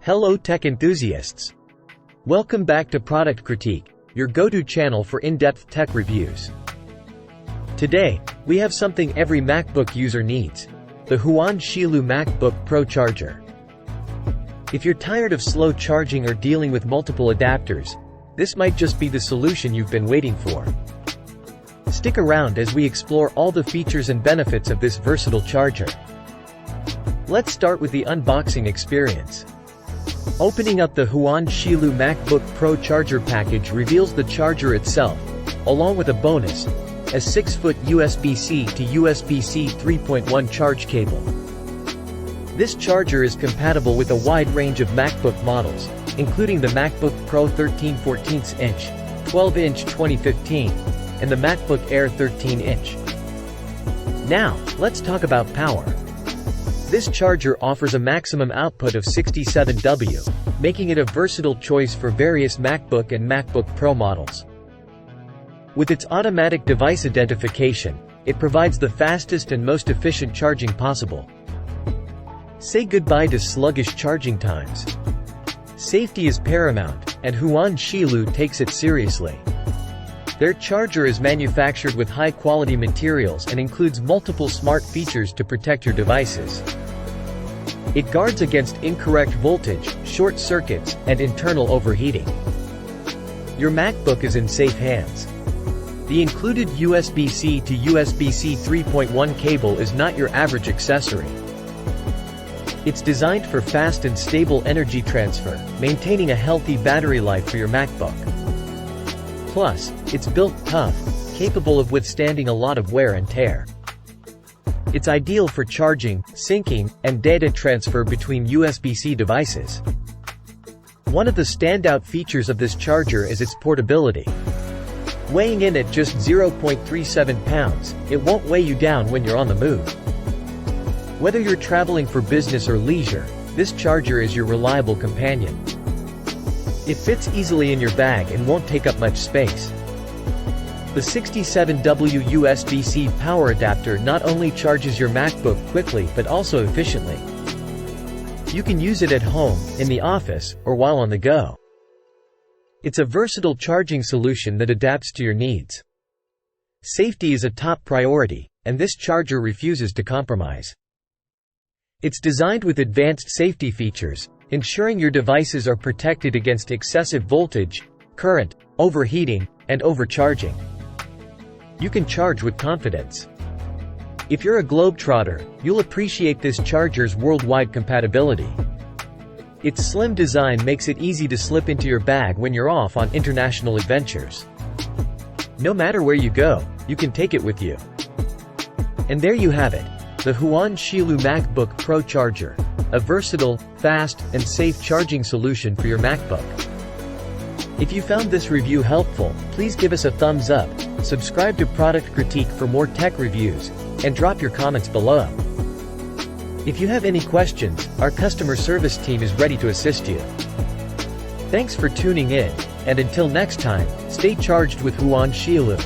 Hello tech enthusiasts! Welcome back to Product Critique, your go-to channel for in-depth tech reviews. Today, we have something every MacBook user needs: the Huan Qilu MacBook Pro charger. If you're tired of slow charging or dealing with multiple adapters, this might just be the solution you've been waiting for. Stick around as we explore all the features and benefits of this versatile charger. Let's start with the unboxing experience. Opening up the Huan Qilu MacBook Pro charger package reveals the charger itself, along with a bonus, a 6-foot USB-C to USB-C 3.1 charge cable. This charger is compatible with a wide range of MacBook models, including the MacBook Pro 13 14-inch, 12-inch 2015, and the MacBook Air 13-inch. Now, let's talk about power. This charger offers a maximum output of 67 W, making it a versatile choice for various MacBook and MacBook Pro models. With its automatic device identification, it provides the fastest and most efficient charging possible. Say goodbye to sluggish charging times. Safety is paramount, and Huan Qilu takes it seriously. Their charger is manufactured with high-quality materials and includes multiple smart features to protect your devices. It guards against incorrect voltage, short circuits, and internal overheating. Your MacBook is in safe hands. The included USB-C to USB-C 3.1 cable is not your average accessory. It's designed for fast and stable energy transfer, maintaining a healthy battery life for your MacBook. Plus, it's built tough, capable of withstanding a lot of wear and tear. It's ideal for charging, syncing, and data transfer between USB-C devices. One of the standout features of this charger is its portability. Weighing in at just 0.37 pounds, it won't weigh you down when you're on the move. Whether you're traveling for business or leisure, this charger is your reliable companion. It fits easily in your bag and won't take up much space. The 67W USB-C power adapter not only charges your MacBook quickly but also efficiently. You can use it at home, in the office, or while on the go. It's a versatile charging solution that adapts to your needs. Safety is a top priority, and this charger refuses to compromise. It's designed with advanced safety features, ensuring your devices are protected against excessive voltage, current, overheating, and overcharging. You can charge with confidence. If you're a globetrotter, you'll appreciate this charger's worldwide compatibility. Its slim design makes it easy to slip into your bag when you're off on international adventures. No matter where you go, you can take it with you. And there you have it, the Huan Qilu MacBook Pro charger. A versatile, fast, and safe charging solution for your MacBook. If you found this review helpful, please give us a thumbs up, subscribe to Product Critique for more tech reviews, and drop your comments below. If you have any questions, our customer service team is ready to assist you. Thanks for tuning in, and until next time, stay charged with Huan Qilu.